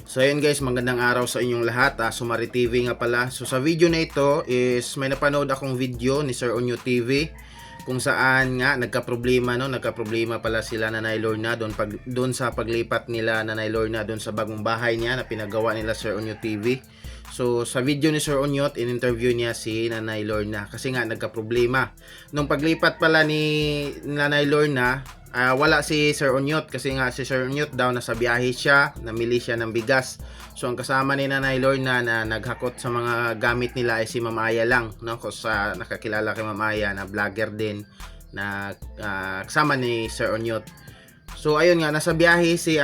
So ayun guys, magandang araw sa inyong lahat. Sumari TV nga pala. So sa video na ito is may napanood akong video ni Sir Onyo TV kung saan nga nagka-problema pala sila Nanay Lorna doon sa paglipat nila Nanay Lorna doon sa bagong bahay niya na pinagawa nila Sir Onyo TV. So sa video ni Sir Onyot, in-interview niya si Nanay Lorna kasi nga nagka-problema. Nung paglipat pala ni Nanay Lorna, wala si Sir Onyot kasi nga si Sir Onyot daw nasa biyahe siya, namili siya ng bigas. So ang kasama ni Nanay Lorna na naghakot sa mga gamit nila ay si Ma'am Aya lang, no? Kasi nakakilala kay Ma'am Aya na vlogger din na kasama ni Sir Onyot. So ayun nga, nasa biyahe si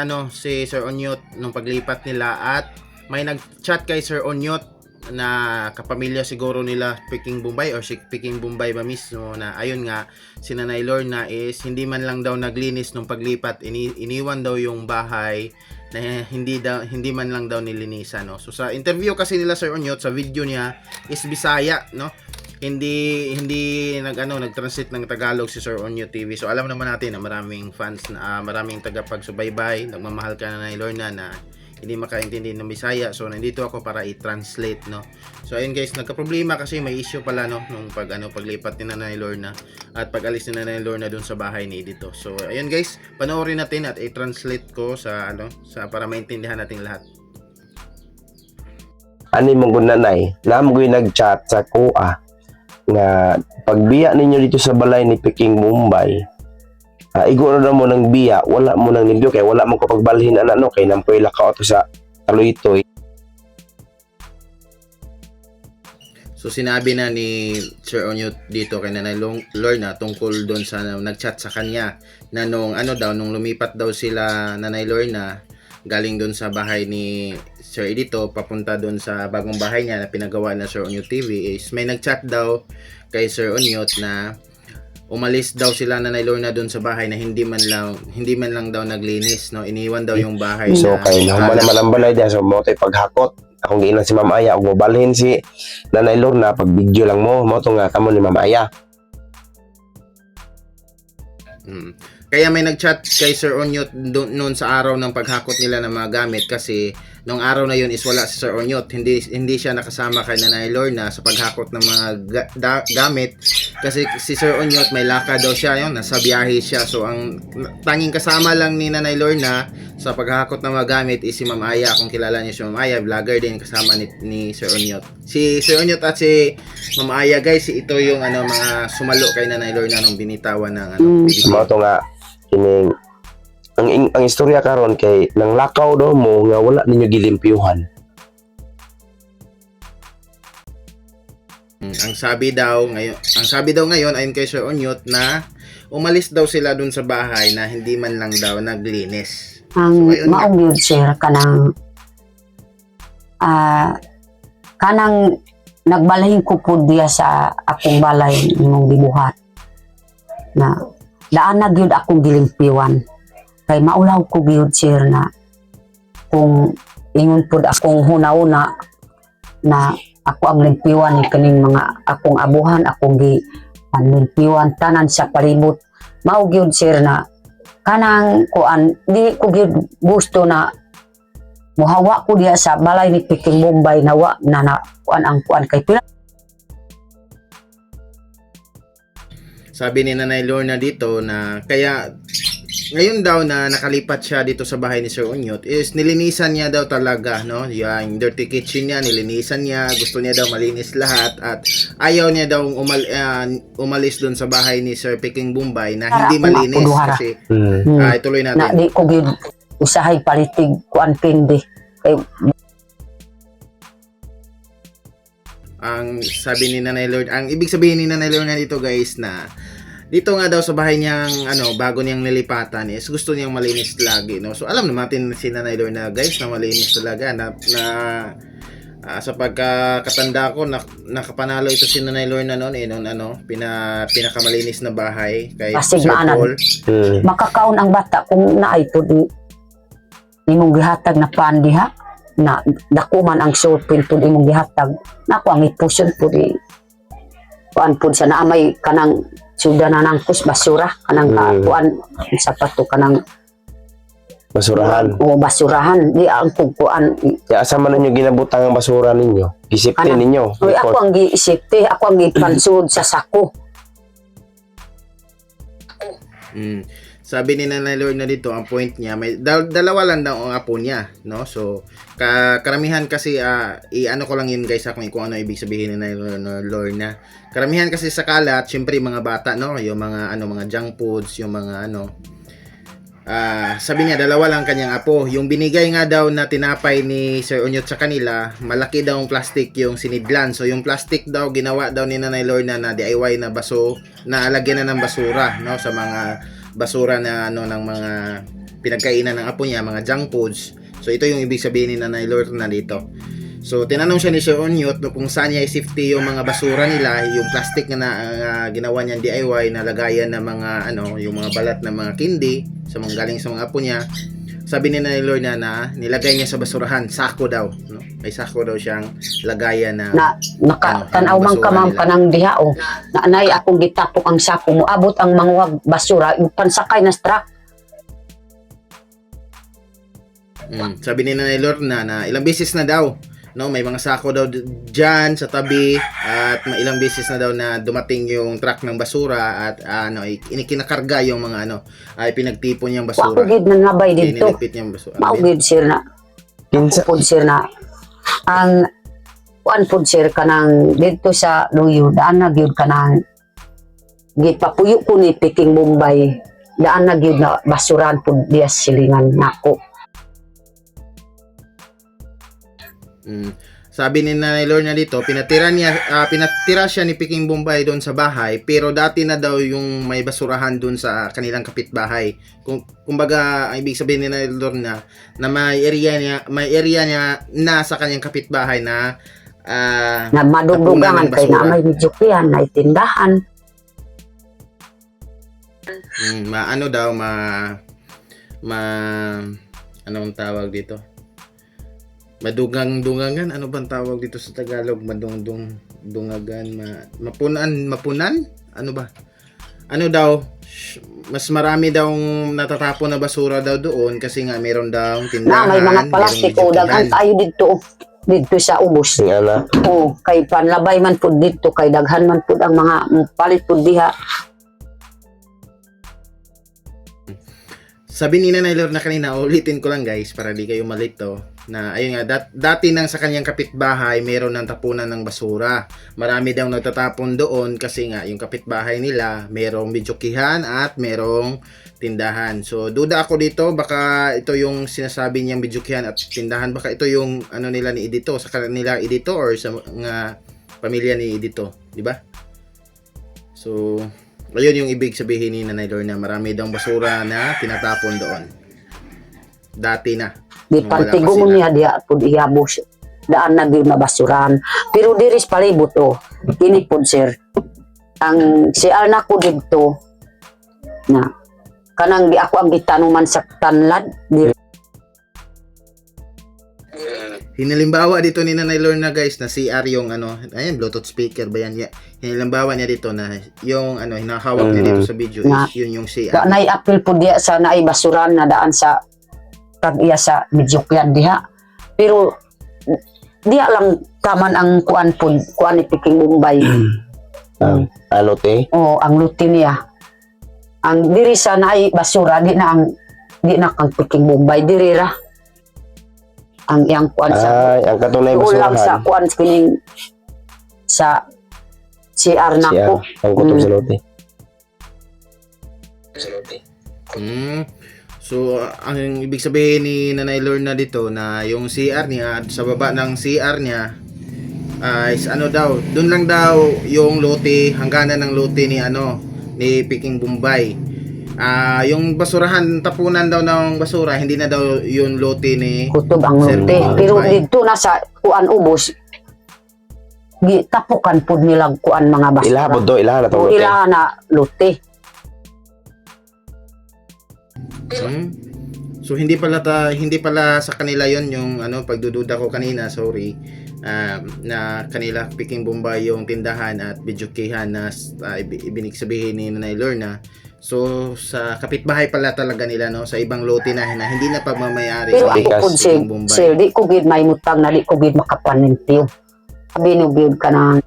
Sir Onyot nung paglipat nila at may nag-chat kay Sir Onyot na kapamilya siguro nila Peking Bombay or si Peking Bombay ba mismo na ayun nga si Nanay Lorna is hindi man lang daw naglinis nung paglipat, iniwan daw yung bahay na hindi man lang daw nilinisan, no? So sa interview kasi nila Sir Onyot, sa video niya is Bisaya, no? Hindi nag-translate ng Tagalog si Sir Onyo TV. So alam naman natin na maraming fans na maraming tagapagsubaybay, nagmamahal ka na Nanay Lorna na hindi makaintindi ng Bisaya. So nandito ako para i-translate, no. So ayun guys, nagka-problema kasi may issue pala, no, nung paglipat ni Nanay Lorna at pag-alis ni Nanay Lorna doon sa bahay ni Edito. So ayun guys, panoorin natin at i-translate ko sa para maintindihan natin lahat. Ani mong nanay, namoy nag-chat sa kuha nga pagbiya ninyo dito sa balay ni Peking Bombay. Igo na mo ng biya, wala mo nang nindyo kay wala mo ko pagbalhin kay nampoy lakaw to sa taloy-toy. So sinabi na ni Sir Onyo dito kay Nanay Lorna tungkol doon sa nag-chat sa kanya na nung lumipat daw sila Nanay Lorna galing doon sa bahay ni Sir Edito papunta doon sa bagong bahay niya na pinagawa na Sir Onyo TV is may nag-chat daw kay Sir Onyot na umalis daw sila Nanay Lorna doon sa bahay na hindi man lang daw naglinis, no, iniwan daw yung bahay. So kay naman ang balay diya, so mo tay paghakot akong giinan si Ma'am Aya ug mobalhin si Nanay Lorna pag video lang mo to nga kamo ni Ma'am Aya. Kaya may nag-chat kay Sir Onyot noon sa araw ng paghakot nila ng mga gamit kasi nung araw na yun is wala si Sir Onyot, hindi siya nakasama kay Nanay Lorna sa paghakot ng mga gamit kasi si Sir Onyot may lakad daw siya, yun, nasa biyahe siya. So ang tanging kasama lang ni Nanay Lorna sa paghakot ng mga gamit is si Ma'am Aya. Kung kilala niyo si Ma'am Aya, vlogger din kasama ni Sir Onyot. Si Sir Onyot at si Ma'am Aya guys, ito yung mga sumalo kay Nanay Lorna nung binitawan ng Mo to nga kining ang istorya karon kay nang lakaw do mo nga wala ninyo gilimpyuhan. Ang sabi daw ngayon ayon kay Sir Onyot na umalis daw sila dun sa bahay na hindi man lang daw naglinis. Ang so, maong yun sir kanang nagbalahin ko po diya sa akong balay imong gibuhat na daan na gyud akong gilimpiwan kay maulaw ko gyud sir na kung ingon pud akong huna-una na ako ang limpiwan ni kaning mga akong abuhan, akong limpiwan tanan sa palibot. Mao gyud sir na kanang kuan di ko gyud gusto na muhawa ko diya sa balay ni Peking Bombay na wa na kuan ang kuan kay pila. Sabi ni Nanay Lorna dito na kaya ngayon daw na nakalipat siya dito sa bahay ni Sir Onyot is nilinisan niya daw talaga, no? Yung dirty kitchen niya, nilinisan niya, gusto niya daw malinis lahat at ayaw niya daw umalis doon sa bahay ni Sir Peking Bombay na hindi malinis kasi ituloy natin. Na di ko gyud usahay palitig kuan pindi kay ang sabi ni Nanay Lorna, ang ibig sabihin ni Nanay Lorna dito guys na dito nga daw sa bahay niyang bago niyang nilipatan is gusto niyang malinis lagi, no. So alam naman natin si Nanay Lorna guys na malinis talaga na sa pagkakatanda ko nakapanalo ito si Nanay Lorna noon pinakamalinis na bahay kay Sir Paul. Makakaon ang bata kung naay pud imong gihatag na pandiha na dakuman ang sulpin pud imong gihatag nako ang ipuson pud kuan pud sa naamay kanang suda na nang kus basura kanang kuan sapato kanang Basurahan. O basurahan. Di ang kukuan. Ya, asa man ninyo ginabutang ang basura ninyo? Gisiptin ninyo. Uy, ako ang giisipte. Ako ang gipansud sa sako. Sabi ni Nanay Lorna dito, ang point niya, may dalawa lang daw ang apo niya, no? So, karamihan kasi, i-ano ko lang yun guys, kung ano ibig sabihin ni Nanay Lorna. Karamihan kasi sa kalat, syempre mga bata, no? Yung mga, mga junk foods, yung mga, sabi niya, dalawa lang kanyang apo. Yung binigay nga daw na tinapay ni Sir Onyot sa kanila, malaki daw ang plastic yung sinidlan. So, yung plastic daw, ginawa daw ni Nanay Lorna na DIY na na alagyan na ng basura, no? Sa mga basura na ng mga pinagkainan ng apo niya, mga junk foods. So ito yung ibig sabihin ni Nanay Lorna dito. So tinanong siya ni Sir Onyot kung saan niya i-safety yung mga basura nila, yung plastic na ginawa niya DIY na lagayan ng mga yung mga balat ng mga kindi sa mga galing sa mga apo niya. Sabi ni Nanay Lorna na nilagay niya sa basurahan, sako daw, no? May sako daw siyang lagayan na Nakatanaw man ka man panang diha o. Naanay akong gitapok ang sako mo. Abot ang mga basura. Yung pansakay na truck. Sabi ni Nanay Lorna na ilang beses na daw, no, may mga sako daw diyan sa tabi at may ilang beses na daw na dumating yung truck ng basura at inikinakarga yung mga ay pinagtipon niyang basura. Wakugid na nabay dito. Inilipit niyang basura. Maugid sir na. Kinsa Pud sir na. Ang kuan pud sir kanang dito sa Luyo. Daan na gyud kanang gipapuyo ko ni Peking Bombay. Daan na gyud na basuran pud diya silingan nako. Sabi ni Nanay Lorna dito, pinatira siya ni Peking Bombay doon sa bahay, pero dati na daw yung may basurahan doon sa kanilang kapitbahay. Kumbaga, ang ibig sabihin ni Nanay Lorna na may area niya na sa kanyang kapitbahay na Na madugdugangan kay na may medyo na itindahan. Anong tawag dito? Madungang-dungangan, ano bang tawag dito sa Tagalog? Dungagan, mapunan? Ano ba? Ano daw? Mas marami daw natatapon na basura daw doon kasi nga meron daw tindahan. Na may mga plastic o daghan tayo dito sa ubos. Tingala. O kay panlabay man pud dito kay daghan man pud ang mga palit pud diha. Sabi ni Nanay Lorna kanina, ulitin ko lang guys para di kayo malito, na ayun nga, dati nang sa kanyang kapitbahay meron ng tapunan ng basura. Marami daw nagtatapon doon kasi nga yung kapitbahay nila merong bidyokihan at merong tindahan. So duda ako dito, baka ito yung sinasabi niyang bidyokihan at tindahan, baka ito yung nila ni Edito, sa kanila Edito or sa mga pamilya ni Edito, di ba? So ayun yung ibig sabihin ni Nanay Lorna, marami daw basura na tinatapon doon. Dati na. Di pantigo mo niya diya pud ihabos. Daan na gyud na basuran. Pero diris palibot o. Kini pud sir. Ang si anak ko dito na kanang di ako ang gitanuman sa tanlad diri. Hinilimbawa dito ni Nanay Lorna guys na CR yung ayan, Bluetooth speaker ba yan? Hinilimbawa niya dito na yung hinahawak niya dito sa video is yun yung CR. Nay apil pud diya sa naay basuran na daan sa tag-iya sa Midyokyan diha. Pero diya lang taman ang kuan ni Peking Bombay. Ano te? O ang luti niya. Ang diri sa naay basura di na kang Peking Bombay diri ra. Ang iyang kuan sa ang katunay ulang basurahan. sa kuan kining sa CR nako. Ang kutub sa lote. So, ang ibig sabihin ni Nanay Lorna dito na yung CR niya at sa baba ng CR niya is doon lang daw yung lote, hangganan ng lote ni Peking Bombay. Yung basurahan, tapunan daw ng basura, hindi na daw yung lote ni Kutob ang Sir lote. Bombay. Pero dito na sa kuan ubos tapukan pud nilang kuan mga basura. Ilahapod do, ilahan na to O lote. ilaha na lote. So hindi pala sa kanila yon yung pagdududa ko kanina, sorry. Na kanila Peking Bombay yung tindahan at bidyokihan na ibinig sabihin ni Nanay Lorna. So sa kapitbahay pala talaga nila, no, sa ibang lote na hindi na pagmamayari Pero sa ako Bigas, po sir, Piking Bombay. sir, di ko gid may mutang na di ko gid makapanintyo. Binugid ka na.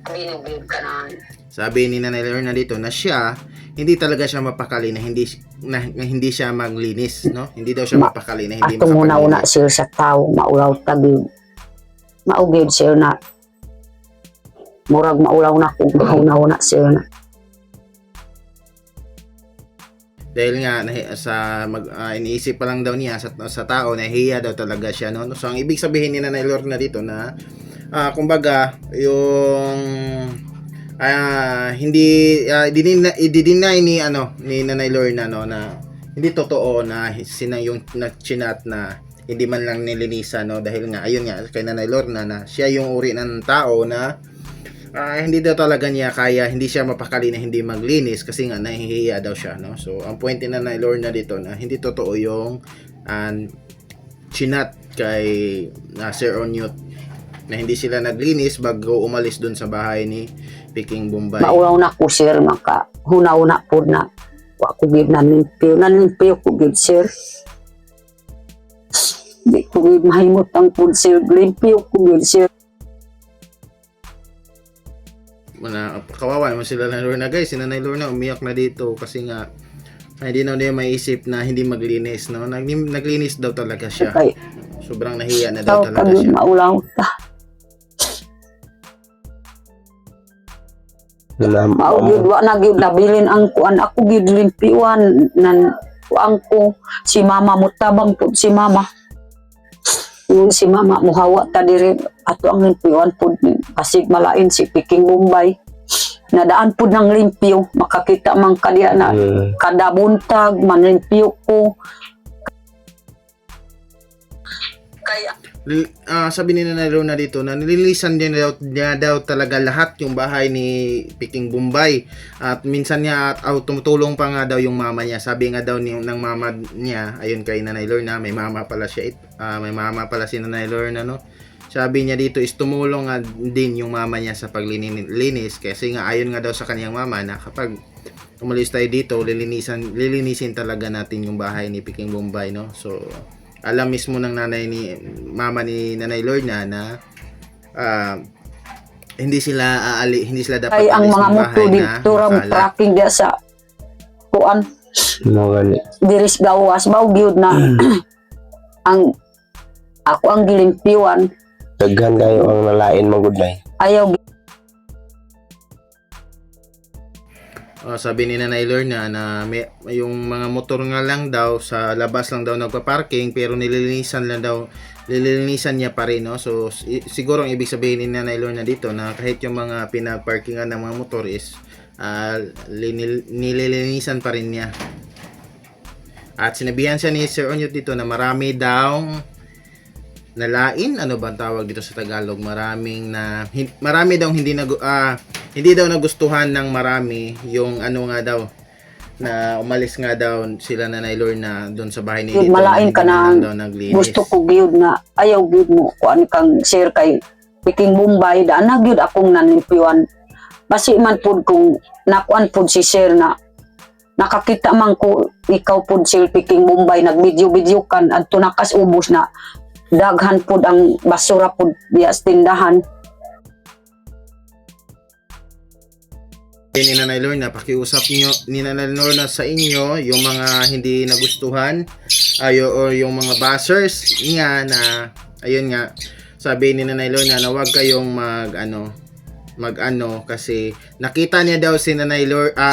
Binugid ka na. Sabi ni Nanay Lorna dito na siya, hindi talaga siya mapakali na hindi siya maglinis, no? Hindi daw siya mapakali na hindi Ato muna-una makapaglinis. sir sa tao, maulaw tagid. Maugid sir na murag maulaw na kung mauna sir na. Dahil nga iniisip pa lang daw niya sa tao, nahihiya daw talaga siya, no? So ang ibig sabihin ni Nanay Lorna dito na kumbaga yung hindi i-deny ni Nanay Lorna, no, na hindi totoo na yung nagchinat na hindi man lang nilinisan, no, dahil nga ayun nga kay Nanay Lorna na siya yung uri ng tao na hindi daw talaga niya kaya, hindi siya mapakali na hindi maglinis kasi nga nahihiya daw siya, no. So ang point ni Nanay Lorna dito na hindi totoo yung chinat kay Sir Onyot na hindi sila naglinis bago umalis dun sa bahay ni Piking Bombay. Maulaw na ko sir, maka hunaw na po na wa ko gid nanlimpyo ko gid sir. Di ko gid mahimot ang food sir, limpyo ko gid sir. Kawawa naman sila Nanay Lorna, guys. Si Nanay Lorna umiyak na dito kasi nga hindi na niya maisip na hindi maglinis, no. Naglinis daw talaga siya. Kay Sobrang nahiya na daw tao talaga pag siya. maulaw ta. Maugid wa na gid nabilin ang kuan, ako gid limpyuan nan kuan ko si mama mutabang po si mama. Yung si mama muhawa ta diri ato ang limpyuan pud ni basig malain si Piking Bombay. Nadaan pud ng limpyo, makakita man kadiya na kada buntag manlimpyo ko. Kaya Sabi ni Nanay Lorna dito na nililisan niya daw talaga lahat yung bahay ni Piking Bombay, at minsan niya tumutulong pa nga daw yung mama niya. Sabi nga daw ng mama niya, ayun kay Nanay Lorna, may mama pala siya, may mama pala si Nanay Lorna, no. Sabi niya dito is tumulong nga din yung mama niya sa paglilinis kasi nga ayon nga daw sa kaniyang mama na kapag umalis tayo dito, lilinisin talaga natin yung bahay ni Piking Bombay, no. So alam mismo ng mama ni Nanay Lorna na hindi sila dapat ay ang alis mga ng moto bahay na dito ram makalat. tracking dia sa kuan Mga diris gawas baw gyud na ang ako ang gilimpyuan daghan kayo ang nalain magud nay. ayaw Sabi ni Nanay Lorna na yung mga motor nga lang daw sa labas lang daw nagpa-parking pero nililinisan niya pa rin, no. So siguro ang ibig sabihin ni Nanay Lorna dito na kahit yung mga pinag-parkingan ng mga motor is nililinisan pa rin niya. At sinabihan siya ni Sir Onyot dito na marami daw nalain, ano ba ang tawag dito sa Tagalog, marami daw hindi daw nagustuhan ng marami yung ano nga daw na umalis nga daw sila Nanay Lorna doon sa bahay ni gyud Dito malain ka na daw naglinis. gusto ko gyud na ayaw gyud mo kuan kang share kay Piking Bombay da na gyud akong nanlimpyuan basi man pud kung nakuan pud si share na nakakita man ko ikaw pud si Piking Bombay nagvideo kan adto nakas ubos na daghan pud ang basura pud diya sa tindahan. Ni Nanay Lorna, pakiusap niyo ni Nanay Lorna sa inyo yung mga hindi nagustuhan o yung mga bashers niya na ayun nga sabi ni Nanay Lorna na huwag kayong mag-ano kasi nakita niya daw si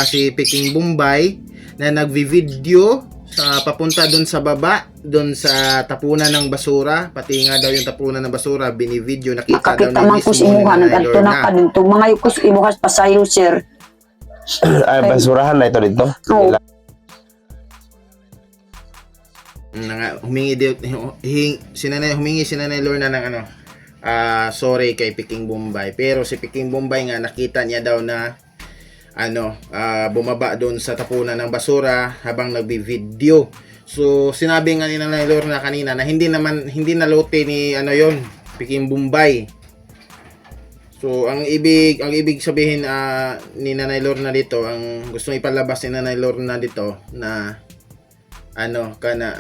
si Piking Bombay na nagvi-video sa papunta doon sa baba, doon sa tapunan ng basura, pati nga daw yung tapunan ng basura bini-video, nakita daw Nakakita ni man mismo ko si ni imuha Nanay nagadto na ka Lorna. dito mga yukos imuha pasayo sir. Ay basurahan na ito dito. Oo. Humingi si Nanay Lorna ng sorry kay Piking Bombay, pero si Piking Bombay nga nakita niya daw na bumaba doon sa tapunan ng basura habang nagbi-video. So sinabi nga ni Nanay Lorna kanina na hindi na lote ni yon Piking Bombay. So ang ibig sabihin ni Nanay Lorna dito, ang gusto ipalabas ni Nanay Lorna dito na ano kana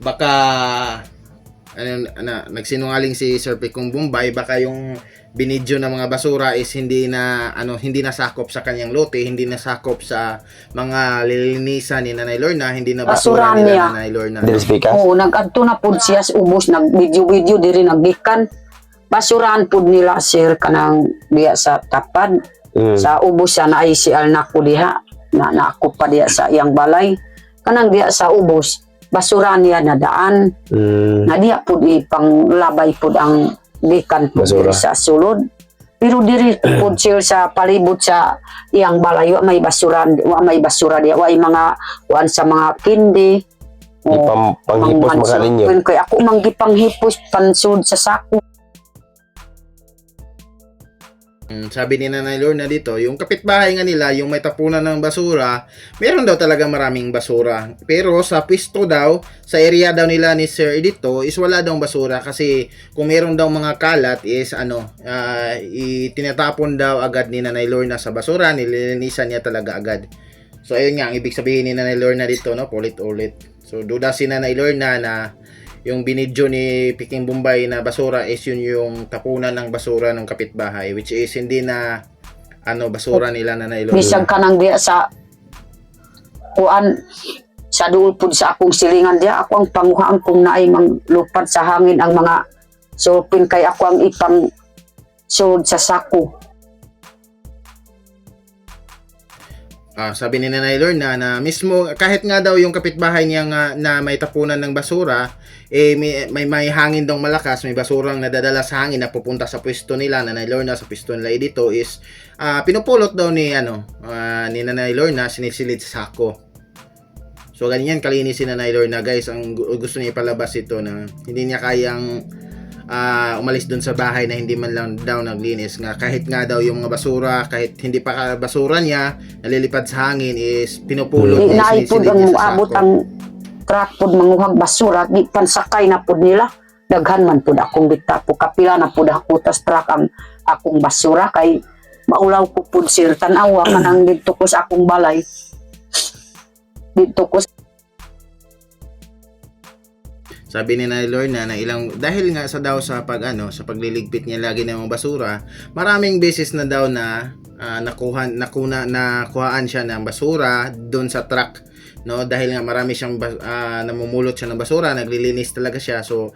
baka nagsinungaling si Sir Pikong Bombay, baka yung binidyo ng mga basura is hindi na sakop sa kanyang lote, hindi na sakop sa mga lilinisan ni Nanay Lorna, hindi na basura Basurahan ni niya. Nanay Lorna. Dili speaker. Oo, nag-adto na pud siya sa ubos, nag-video-video diri naggikan. Basurahan pud nila sir kanang diya sa tapad. Sa ubos siya na ICL na ko diha. Na ako pa diya sa iyang balay. Kanang diya sa ubos, basurahan niya na daan. Na diya pud ipanglabay pud ang gikan pud Basura. diri sa sulod. Pero diri pud sir sa palibot sa iyang balay wa may basura, diya, wa mga kuan sa mga kindi. Panghipos mga ninyo. Kay ako manggipanghipos pansud sa sako. Sabi ni Nanay Lorna dito, yung kapitbahay nga nila, yung may tapunan ng basura, meron daw talaga maraming basura. Pero sa pisto daw, sa area daw nila ni Sir Edito, is wala daw basura kasi kung meron daw mga kalat is itinatapon daw agad ni Nanay Lorna sa basura, nililinisan niya talaga agad. So ayun nga, ang ibig sabihin ni Nanay Lorna dito, no, ulit-ulit. So duda si Nanay Lorna na yung binidyo ni Pikeng Bombay na basura is yun yung tapunan ng basura ng kapitbahay, which is hindi na basura nila Nanay Lorna. Bisag kanang diya sa kuan sa duol pud sa akong silingan diya, ako ang panguhaan kung naay manglupad sa hangin ang mga sulpin, kay ako ang ipang sud sa sako. Sabi ni Nanay Lorna na mismo kahit nga daw yung kapitbahay niya nga na may tapunan ng basura, may hangin daw malakas, may basurang nadadala sa hangin na pupunta sa pwesto nila Nanay Lorna, sa pwesto nila dito is pinupulot daw ni Nanay Lorna, sinisilid sa sako. So ganyan kalinis si Nanay Lorna, guys. Ang gusto niya ipalabas ito na hindi niya kayang umalis doon sa bahay na hindi man lang daw naglinis, nga kahit nga daw yung mga basura, kahit hindi pa basura niya nalilipad sa hangin is pinupulot niya, Naipod sinisilid ang niya sa abot sako. ang truck pud manguhag basura, di pansakay na pud nila. Daghan man pud akong bitapo, kapila na pud ako tas truck ang akong basura, kay maulaw ko pud sir tan-awa kanang didto ko sa akong balay. Didto ko Sabi ni Nanay Lorna na dahil nga sa pagliligpit niya lagi ng mga basura, maraming beses na daw na nakuhaan siya ng basura doon sa truck, no, dahil nga marami siyang namumulot siya ng basura, naglilinis talaga siya. So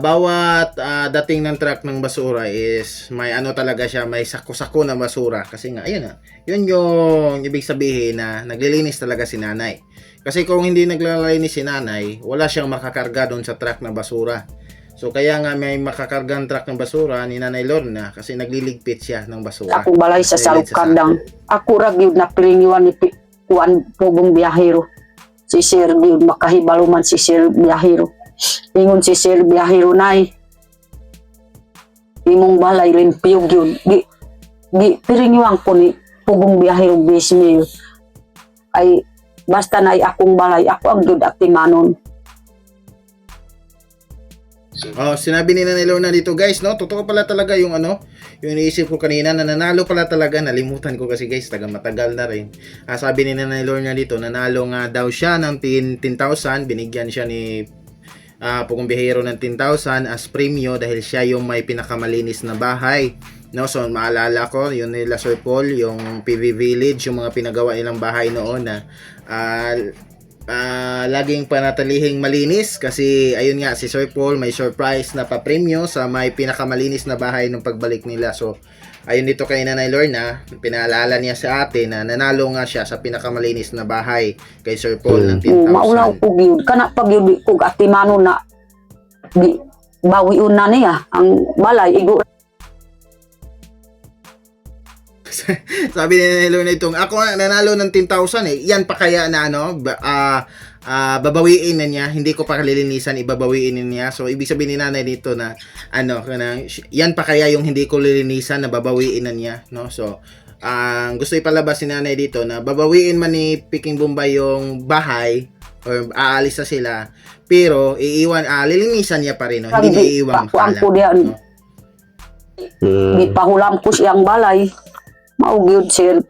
bawat dating ng truck ng basura is may talaga siya, may sako-sako ng basura, kasi nga ayun yun yung ibig sabihin na naglilinis talaga si nanay. Kasi kung hindi naglalinis si nanay, wala siyang makakarga doon sa truck ng basura. So kaya nga may makakargang truck ng basura ni Nanay Lorna kasi nagliligpit siya ng basura. akong balay sa Nagliligpit salukadang. Ako ra gyud na pilingiwan ni kuan pugong biyahero. Si Sir gyud makahibalo man si Sir biyahero. Ingon si Sir biyahero nay, imong balay limpyo gyud. Di pilingiwan ko ni pugong biyahero bismil. Ay basta nay akong balay, ako ang gyud atimanon. Sinabi ni Nanay Lorna dito, guys, no? Totoo pala talaga yung yung iniisip ko kanina na nanalo pala talaga. Nalimutan ko kasi, guys, matagal na rin. Sabi ni Nanay Lorna dito, nanalo nga daw siya ng 10,000. Binigyan siya ni Pugong Biyahero ng 10,000 as premyo dahil siya yung may pinakamalinis na bahay. No, so maalala ko, yun nila Sir Paul, yung PV Village, yung mga pinagawa nilang bahay noon na laging panatalihing malinis, kasi ayun nga, si Sir Paul may surprise na pa-premyo sa may pinakamalinis na bahay ng pagbalik nila. So ayun dito kay Nanay Lorna, pinaalala niya sa atin na nanalo nga siya sa pinakamalinis na bahay kay Sir Paul ng 10,000. Maulaw ko gyud kana pag gyud ko atimanon na di bawiun na niya ang balay igo. Sabi ni Nanay Lorna itong, ako nga nanalo ng 10,000 yan pa kaya na babawiin na niya, hindi ko pa lilinisan, ibabawiin niya. So ibig sabihin ni nanay dito na yan pa kaya yung hindi ko lilinisan na babawiin na niya, no? So gusto ipalabas ni nanay dito na babawiin man ni Pikeng Bombay yung bahay or aalis na sila, pero lilinisan niya pa rin, no? Hindi niya iiwan kalat, no? Gipahulam ko siyang balay. Mao gyud sir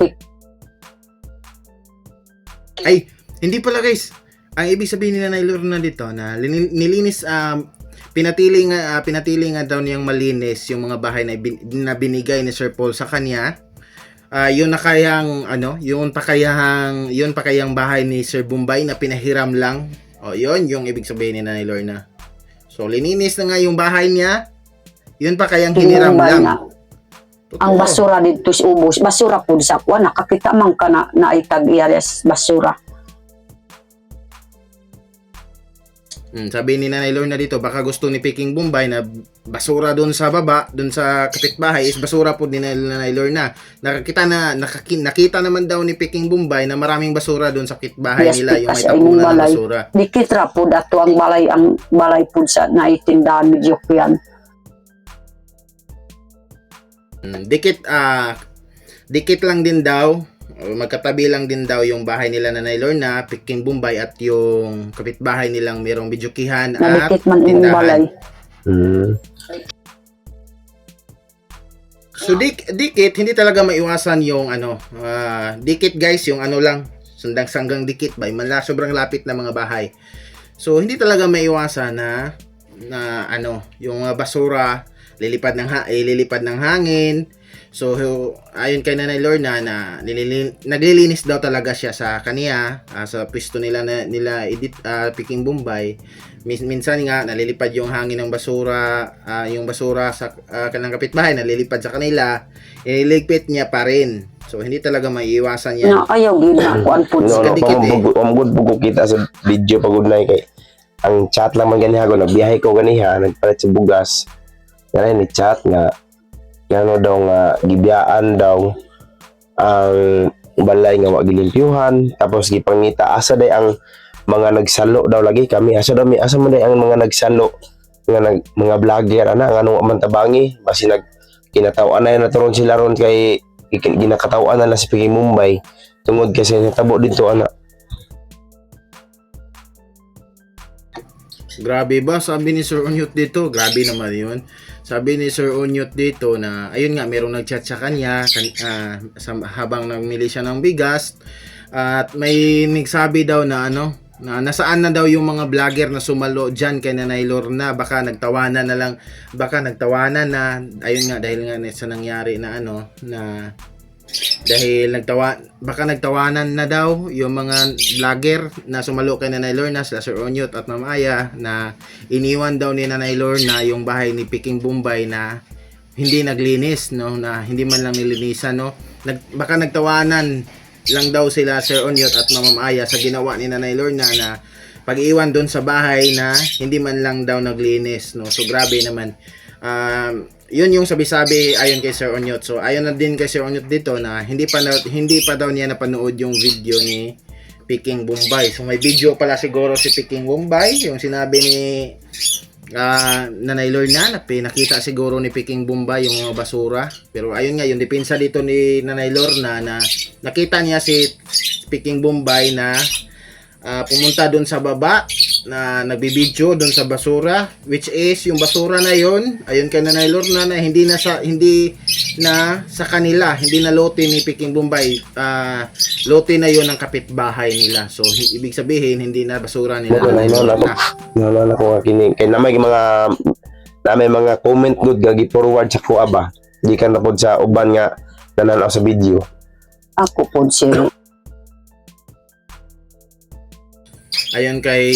Ay, hindi pala guys. Ang ibig sabihin ni Nanay Lorna dito na nilinis pinatili nga daw niyang malinis yung mga bahay na binigay ni Sir Paul sa kanya. Yun pa kayang bahay ni Sir Bombay na pinahiram lang. O yun yung ibig sabihin ni Nanay Lorna. So lininis na nga yung bahay niya. Yun pa kayang hiniram lang. Totoo. Ang basura dito sa ubos, basura pud sa kuha, nakakita man ka na naitag iyares basura. Sabi ni Nanay Lorna dito, baka gusto ni Peking Bombay na basura doon sa baba, doon sa kapitbahay is basura po ni Nanay Lorna. Nakita naman daw ni Peking Bombay na maraming basura doon sa kapitbahay nila, yung may tapunan ng basura. Dikit ra pud ato ang balay pud sa naitindahan medyo yan. Dikit lang din daw, magkatabi lang din daw yung bahay nila Nanay Lorna, Peking Bombay at yung kapitbahay nilang merong bidyukihan at Nadikit man imong balay. tindahan. So dikit, hindi talaga maiwasan yung dikit guys, yung lang, sanggang dikit ba, sobrang lapit na mga bahay. So hindi talaga maiwasan na yung basura lilipad ng hangin. So ayon kay Nanay Lorna na naglilinis daw talaga siya sa kaniya, sa pwesto nila Peking Bombay. Minsan nga nalilipad yung hangin ng basura, yung basura sa kanang kapitbahay nalilipad sa kanila, ililigpit niya pa rin. So hindi talaga maiiwasan yan. Ayaw gid na kuan pud No, sa pamugod bugo kita sa video pagod na kay ang chat lang man ganiha ko, nagbiyahe ko ganiha, nagpalit sa bugas. Yan ni chat nga daw nga gibiyaan daw ang balay nga wa gilimpyuhan, tapos gipangita asa day ang mga nagsalo daw lagi kami, asa man day ang mga nagsalo nga mga vlogger nga ano man tabangi basi kinatawaan na naturon sila ron kay ginakatawaan na si Peking Bombay tungod kasi natabo dito Grabe ba? Sabi ni Sir Onyot dito, grabe naman yun. Sabi ni Sir Onyot dito na, ayun nga, merong nag-chat sa kanya habang namili siya ng bigas. At may nagsabi daw na na nasaan na daw yung mga vlogger na sumalo dyan kay Nanay Lorna. Baka nagtawanan na, ayun nga, dahil nga sa nangyari na baka nagtawanan na daw yung mga vlogger na sumalo kay Nanay Lorna, sila Sir Onyot at Ma'am Aya, na iniwan daw ni Nanay Lorna yung bahay ni Peking Bombay na hindi naglinis, na hindi man lang nilinisan, baka nagtawanan lang daw sila Sir Onyot at Ma'am Aya sa ginawa ni Nanay Lorna na pag-iwan doon sa bahay na hindi man lang daw naglinis, So grabe naman. Yun yung sabi-sabi ayon kay Sir Onyot. So ayon na din kay Sir Onyot dito na hindi pa daw niya napanood yung video ni Peking Bombay. So may video pala siguro si Peking Bombay, yung sinabi ni Nanay Lorna na pinakita siguro ni Peking Bombay yung mga basura. Pero ayun nga, yung depensa dito ni Nanay Lorna na nakita niya si Peking Bombay na pumunta doon sa baba na nagbibideo doon sa basura, which is yung basura na yon ayon kay Nanay Lorna na hindi na sa kanila, hindi na lote ni Peking Bombay, lote na yon ng kapitbahay nila. So ibig sabihin hindi na basura nila. Nalala ko kini kay namay mga comment good gagi forward sa kuha ba di kan na pod sa uban nga nananaw sa video. Ako pud sir. Ayon kay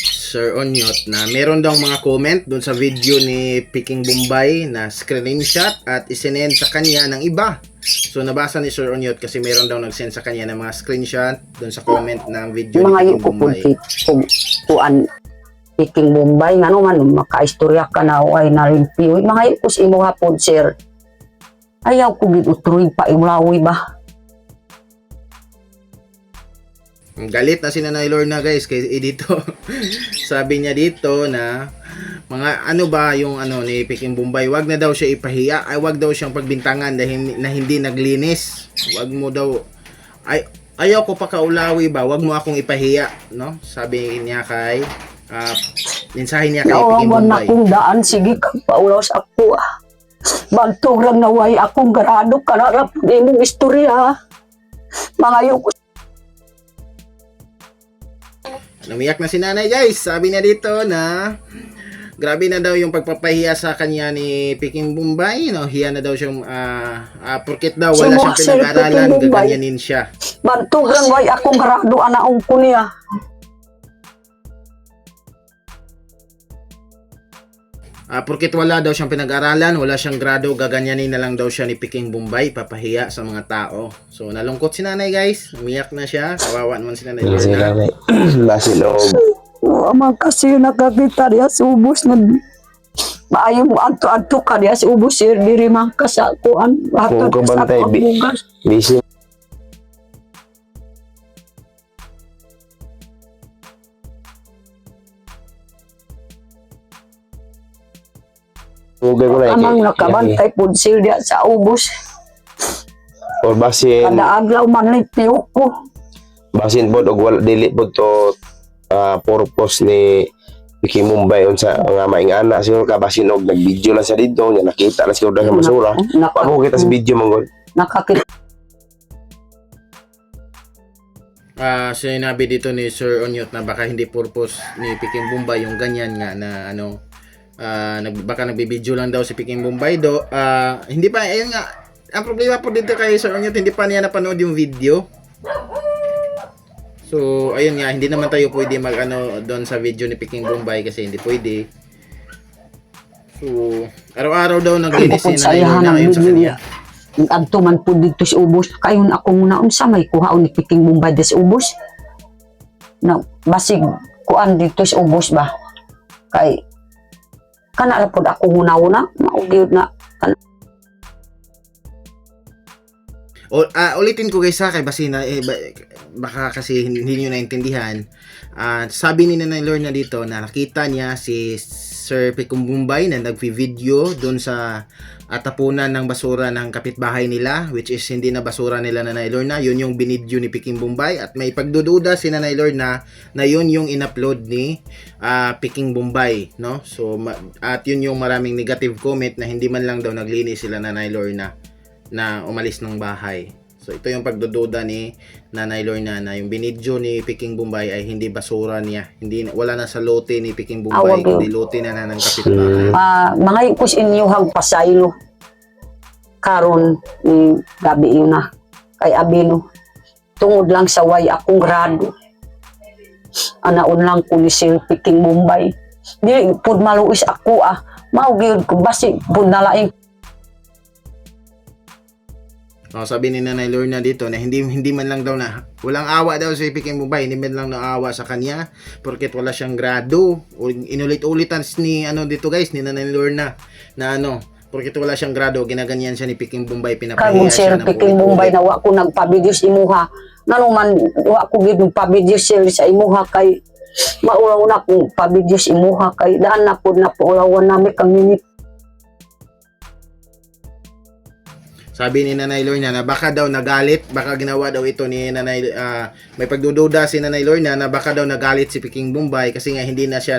Sir Onyot na meron daw mga comment doon sa video ni Peking Bombay na screenshot at isinend sa kanya ng iba. So nabasa ni Sir Onyot kasi meron daw nag-send sa kanya ng mga screenshot doon sa comment ng video Mga ni Peking Bombay. kuan Peking Bombay nga man makaistorya ka na way na limpyo. Mga yukos imo hapon sir. Ayaw ko gid utroy pa imlawi ba. Galit na si Nanay Lorna guys kay dito. Sabi niya dito na mga ba yung ni Peking Bombay, wag na daw siya ipahiya, wag daw siyang pagbintangan dahil na hindi naglinis. Wag mo daw ayaw ko pa kaulawi ba, wag mo akong ipahiya, Sabi niya kay mensahe niya kay Peking Bombay. Akong daan sige paulaw sa ako. Bantog lang naway akong garado kanarap imong istorya. Mga yuko Umiyak na si nanay guys. Sabi niya dito na grabe na daw yung pagpapahiya sa kanya ni Peking Bombay. No? Hiya na daw siyang porket daw wala Sumok, siyang Sir pinag-aralan. Peking Bombay. Gaganyanin siya. bantog lang way akong garado anaong ko niya. Porket wala daw siyang pinag-aralan, wala siyang grado, gaganyanin na lang daw siya ni Peking Bombay, papahiya sa mga tao. So nalungkot si nanay guys, umiyak na siya, kawawa naman si nanay. Kasi nanay, basi loob. Amang kasi nakakita niya sa ubos na maayo mo anto-anto ka niya sa ubos sir diri man ka sa kuan Kung kabantay, bugas. Busy. Ugay ko na Amang nakabantay pud sir diya sa ubos. Or basin, Kada adlaw man litiyok ko. basin pod og wala dili pod to purpose ni Peking Bombay unsa nga maingana siguro ka basin og nag-video lang sa dito nya nakita lang siguro sa basura. Paano kita sa video mong Nakakita Sinabi dito ni Sir Onyot na baka hindi purpose ni Peking Bombay yung ganyan nga na ano, baka nagbibideo lang daw si Peking Bombay do. Hindi pa, ayun nga, ang problema po dito kay Sir Onyot, hindi pa niya napanood yung video. So, ayun nga, hindi naman tayo pwede mag ano doon sa video ni Peking Bombay kasi hindi pwede. So, araw-araw daw naglinis si Nanay Lorna ayun sa kanya. Adto man po dito sa ubos kayon akong naon sa may kuhaon ni Peking Bombay des ubos na basig kuan dito sa ubos ba kay kana ra pod ako una maugyod na Ulitin ko guys kay Basina baka kasi hindi niyo naintindihan. Sabi ni Nanay Lorna dito na nakita niya si Sir Peking Bombay na nagvi-video doon sa tapunan ng basura ng kapitbahay nila, which is hindi na basura nila Nanay Lorna. Yun yung binidyo ni Peking Bombay at may pagdududa si Nanay Lorna na yun yung in-upload ni Peking Bombay, no? So at yun yung maraming negative comment na hindi man lang daw naglinis sila Nanay Lorna na umalis ng bahay. So ito yung pagdududa ni Nanay Lorna na yung binidyo ni Peking Bombay ay hindi basura niya. Hindi wala na sa lote ni Peking Bombay, kundi lote na ng kapitbahay. mga ikos inyo hang pasaylo karon ni gabi yun na kay abino tungod lang sa way akong grado anaon lang ko ni Sir Peking Bombay di pud maluis ako mao gyud ko basi pud nalaing. Sabi ni Nanay Lorna dito na hindi man lang daw na walang awa daw si Peking Bombay, hindi man lang naawa sa kanya porket wala siyang grado. O inulit-ulitan ni dito guys ni Nanay Lorna na porket wala siyang grado, ginaganyan siya ni Peking Bombay, pinapahiya Karon siya Sir ng Peking Bombay na wa ko nagpa-video sa imuha. Nanuman wa ko gid nagpa-video sir sa imuha kay maulaw na kung pa-video sa imuha kay daan na pud na paulawan nami kang minute. Sabi ni Nanay Lorna na baka daw nagalit, baka ginawa daw ito ni Nanay, may pagdududa si Nanay Lorna na baka daw nagalit si Peking Bombay kasi nga hindi na siya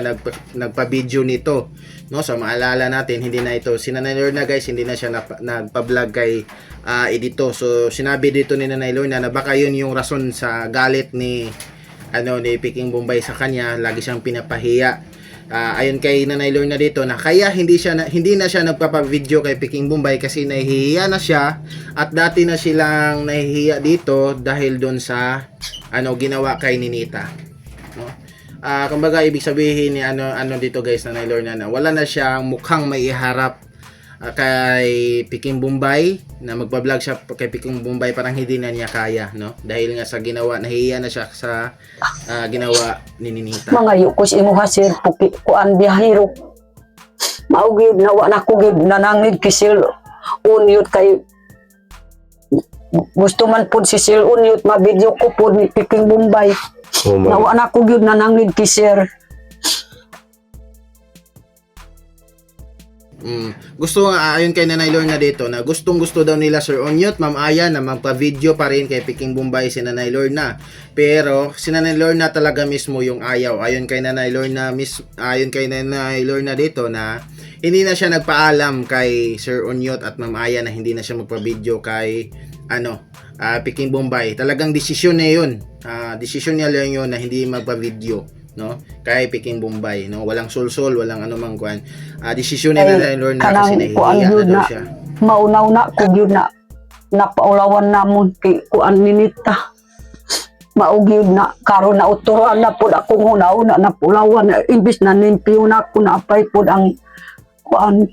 nagpa-video nito. No, so maalala natin, hindi na ito si Nanay Lorna guys, hindi na siya nagpa-vlog kay Edito. So sinabi dito ni Nanay Lorna na baka yun yung rason sa galit ni ni Peking Bombay sa kanya, lagi siyang pinapahiya. Ayon kay Nanay Lorna dito na kaya hindi na siya nagpapa-video kay Peking Bombay kasi nahihiya na siya at dati na silang nahihiya dito dahil doon sa ginawa kay Ninita, no? Kumbaga ibig sabihin ni dito guys Nanay Lorna na wala na siyang mukhang maiharap kay Peking Bombay na magpa-vlog siya kay Peking Bombay, parang hindi na niya kaya, no? Dahil nga sa ginawa, nahihiya na siya sa ginawa ni Ninita. Mga yukos imuha sir puki kuan biyahero. Mao gyud na wa na ko gyud nanangid ki Sir Unyot kay gusto man pud si Sir Unyot ma-video ko pud ni Peking Bombay. Nawa na ko gyud nanangid ki Sir. Gusto nga ayon kay Nanay Lorna dito na gustong-gusto daw nila Sir Onyot, Ma'am Aya na magpa-video pa rin kay Peking Bombay si Nanay Lorna. Pero si Nanay Lorna talaga mismo yung ayaw. Ayon kay Nanay Lorna dito na hindi na siya nagpaalam kay Sir Onyot at Ma'am Aya na hindi na siya magpa-video kay Peking Bombay. Talagang desisyon niya 'yun. Desisyon niya lang 'yun na hindi magpa-video, no? Kay Peking Bombay, no? Walang sulsol, walang anumang kuan. Desisyon niya na Lord na kasi nahihiya na daw siya. Maunaw na ko gyud na napaulawan namon kay kuan minita. Maugyod na karon na uturoan na pud akong hunaw na napulawan na imbis na nimpiyo na ako na apay pud ang kuan.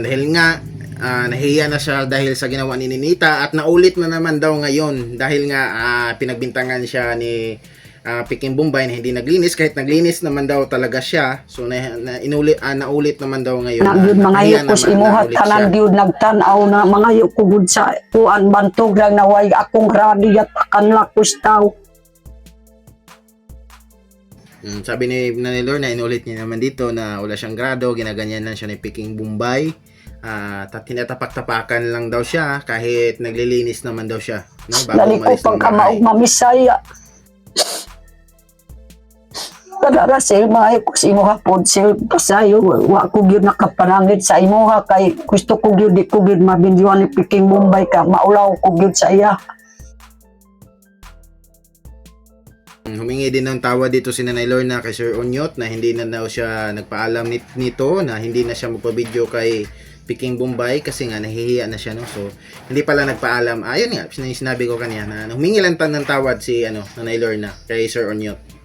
Dahil nga nahiya na siya dahil sa ginawa ni Ninita at naulit na naman daw ngayon dahil nga pinagbintangan siya ni Peking Bombay na hindi naglinis kahit naglinis naman daw talaga siya. So naulit naman daw ngayon. Nagyud mga yukos imuhat tanan gyud nagtan-aw na mga yukugod sa kuan bantog lang na way akong radi at kanla kustaw. Sabi ni Nanay Lorna, inulit niya naman dito na wala siyang grado, ginaganyan lang siya ni Peking Bombay. Tinatapak-tapakan lang daw siya kahit naglilinis naman daw siya, no? Bago Dali ko umalis ng pagkamaog bahay. mamisaya. Kadara sa mga yukos imuha pod sir pasayo wa ko gyud nakapanangit sa imuha kay gusto ko gyud di ko gyud mabindiwan ni Peking Bombay ka maulaw ko gyud sa iya. Humingi din ng tawad dito si Nanay Lorna kay Sir Onyot na hindi na daw siya nagpaalam nito na hindi na siya magpa-video kay Peking Bombay kasi nga nahihiya na siya, no? So hindi pala nagpaalam. Ayun nga, sinabi ko kanina na humingi lang ng tawad si Nanay Lorna kay Sir Onyot.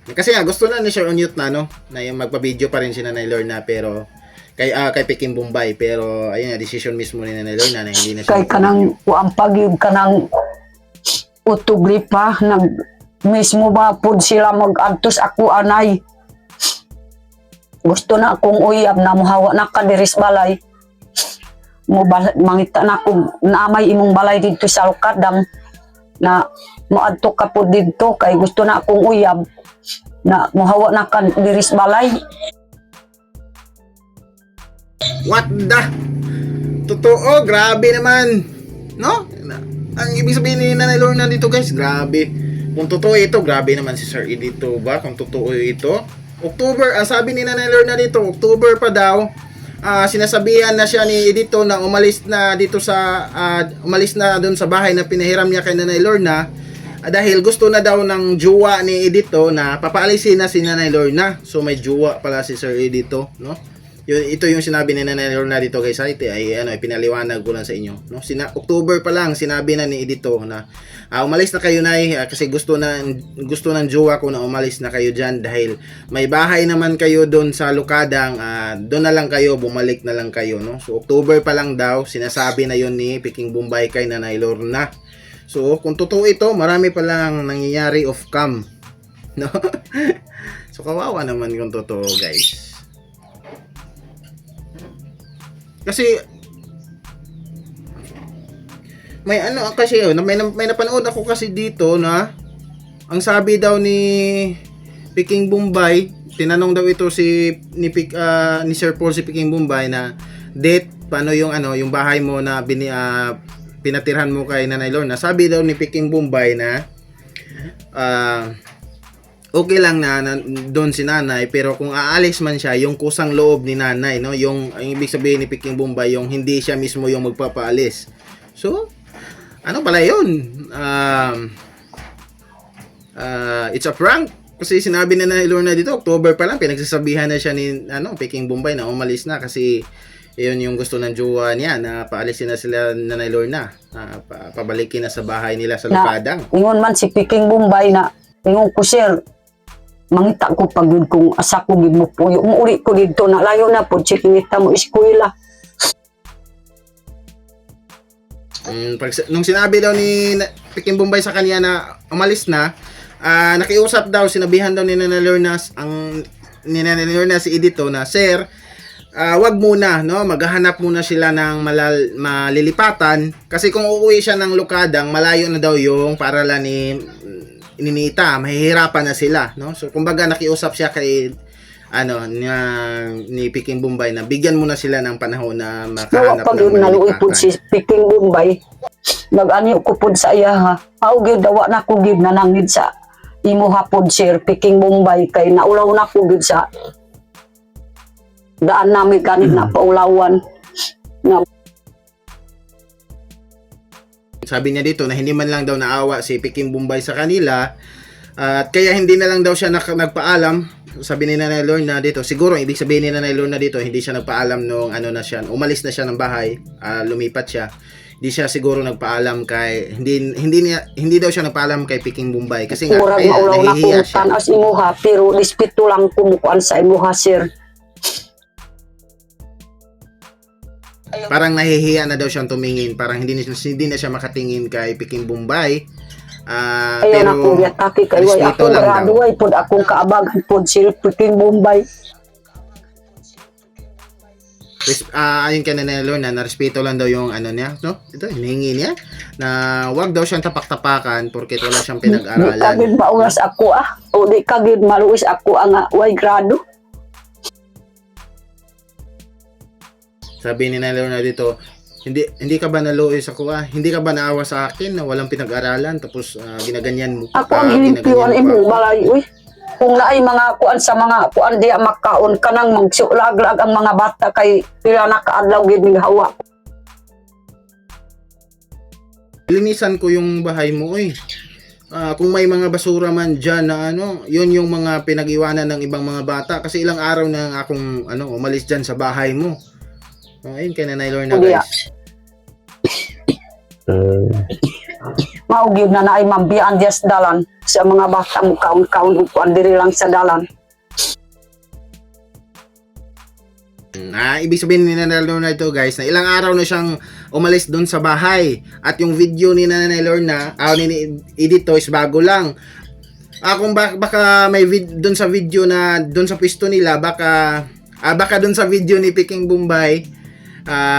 Kasi nga gusto na ni Sir Onyot na na yung magpa-video pa rin si Nanay Lorna pero kay Peking Bombay pero ayun nga decision mismo ni Nanay Lorna na hindi na siya Kay kanang kuan pagyud kanang utugli pa nag mismo ba pud sila mag-adtos ako anay. Gusto na akong uyab na muhawa na ka diris balay. Mangita na akong naamay imong balay dito sa Lukadang na moadto ka pud dito kay gusto na akong uyab na muhawa na ka diris balay. What the? Totoo, grabe naman. No? Ang ibig sabihin ni Nanay Lorna dito, guys, grabe. Kung totoo ito, grabe naman si Sir Edito ba? Kung totoo ito. October, ang sabi ni Nanay Lorna dito, October pa daw. Sinasabihan na siya ni Edito na umalis na dito sa umalis na doon sa bahay na pinahiram niya kay Nanay Lorna dahil gusto na daw ng jowa ni Edito na papaalisin na si Nanay Lorna. So may jowa pala si Sir Edito, no? Ito yung sinabi ni Nanay Lorna dito guys, ay pinaliwanag ko lang sa inyo, no? October pa lang sinabi na ni Edito na umalis na kayo Nay kasi gusto ng jowa ko na umalis na kayo diyan dahil may bahay naman kayo doon sa Lukadang, doon na lang kayo, bumalik na lang kayo, no? So October pa lang daw sinasabi na yon ni Peking Bombay kay Nanay Lorna. So kung totoo ito, marami pa lang nangyayari off cam, no? So kawawa naman kung totoo guys. Kasi may kasi may napanood ako kasi dito na ang sabi daw ni Peking Bombay, tinanong daw ito ni Sir Paul si Peking Bombay na date paano yung yung bahay mo na pinatirhan mo kay Nanay Lorna. Sabi daw ni Peking Bombay na okay lang na doon si Nanay pero kung aalis man siya yung kusang loob ni Nanay, no, yung ang ibig sabihin ni Peking Bombay yung hindi siya mismo yung magpapaalis. So ano pala yun? It's a prank kasi sinabi na Nanay Lorna dito October pa lang pinagsasabihan na siya ni Peking Bombay na umalis na kasi yun yung gusto ng jowa niya na paalisin na sila Nanay Lorna, pabalikin na sa bahay nila sa Lukadang. Ingon man si Peking Bombay na ingon ko sir mangita ko pag yun kung asa ko gid mo puyo umuuri ko dito na layo na po chikinita mo eskwela. Nung sinabi daw ni Peking Bombay sa kanya na umalis na, nakiusap daw, sinabihan daw ni Nanay Lorna si Edito na sir, wag muna, no, maghahanap muna sila ng malilipatan kasi kung uuwi siya ng Lukadang malayo na daw yung paralan ni Ninita, mahihirapan na sila, no? So kumbaga nakiusap siya kay ni Peking Bombay na bigyan muna sila ng panahon na makahanap ng malilipatan. Si Peking Bombay nag-anyo ko pud sa iya ha. Aw gyud dawa na ko gyud nanangid sa imo hapon sir Peking Bombay kay naulaw na ko gid sa daan namin kanit na paulawan nga Sabi niya dito na hindi man lang daw naawa si Peking Bombay sa kanila at kaya hindi na lang daw siya nagpaalam. Sabi ni Nanay Lorna dito, siguro ibig sabihin ni Nanay Lorna dito hindi siya nagpaalam nung ano na siya, umalis na siya ng bahay, lumipat siya. Hindi siya siguro nagpaalam kay hindi daw siya nagpaalam kay Peking Bombay kasi nga murag kaya maulaw na nahihiya ko siya. tanas imuha pero respeto lang kumukuan sa imuha sir. Parang nahihiya na daw siyang tumingin, parang hindi na siya makatingin kay Peking Bombay. Ayaw na kong yatake kay way respeto ako lang daw. graduay pod akong kaabagan pod sir Peking Bombay. Ayon kay Nanay Lorna na respeto lang daw yung ano niya, no? Ito, hinihingi niya na wag daw siyang tapak-tapakan porket wala siyang Di pinag-aralan. kagid mauras ako o di kagid maluis ako nga way grado. Sabi ni Nanay Lorna dito, hindi ka ba naluis ako Hindi ka ba naawa sa akin na walang pinag-aralan tapos ginaganyan mo? Ako ang hilimpiwan ginaganyan mo imo balay uy. Kung naay mga kuan sa mga kuan di makaon kanang magsulag-lag ang mga bata kay pila na kaadlaw gid ning hawa. Linisan ko yung bahay mo kung may mga basura man dyan na yun yung mga pinag-iwanan ng ibang mga bata kasi ilang araw na akong umalis dyan sa bahay mo. Ayun kay Nanay Lorna guys. Mao gyud na naay mambiyaan diya sa dalan sa mga bata mo kaon-kaon ug kuan diri lang sa dalan. Ibig sabihin ni Nanay Lorna ito guys na ilang araw na siyang umalis doon sa bahay at yung video ni Nanay Lorna ni Edito is bago lang. Kung baka may doon sa video na doon sa pwesto nila baka doon sa video ni Peking Bombay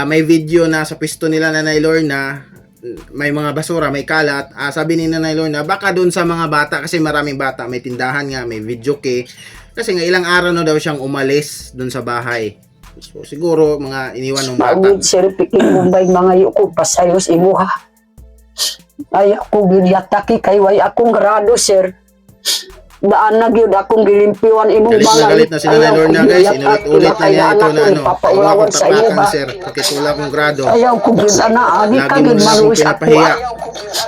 may video na sa pwesto nila Nanay Lorna may mga basura, may kalat. Sabi ni Nanay Lorna baka doon sa mga bata kasi maraming bata, may tindahan nga, may video kay kasi nga ilang araw na daw siyang umalis doon sa bahay. So siguro mga iniwan ng bata. Maugid sir Peking Bombay mga yuko pasayos imuha. Ay ako gyud yatake kay way akong grado sir. Daan na gyud akong gilimpiwan imong Galit na si Nanay Lorna guys. Inulit-ulit na niya ito na papaulawan sa iyo ba. sir. Pakitula kong grado. Ayaw ko gyud ana agi Lagi ka mo gyud na akong maluis ako. pinapahiya.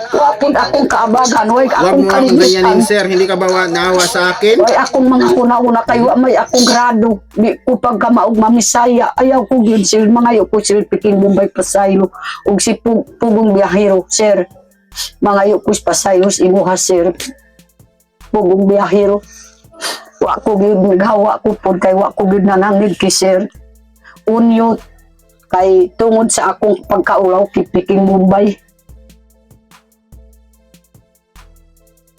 Wa pud akong kaabagan way Huwag akong mo akong ganyanin kalibutan. sir. Hindi ka ba naawa sa akin? Way akong mga kuna-una kay wa may akong grado. Di ko pagkamaog mamisaya. Ayaw ko gyud sir mga yuko sir Peking Bombay pasaylo ug si Pugong Biyahero sir. Mga yuko pasayos imuha sir. Pugong Biyahero. Wa ko gyud naghawa ko pod kay wa ko gyud nanangid kay sir. Unyot kay tungod sa akong pagkaulaw kay Peking Bombay.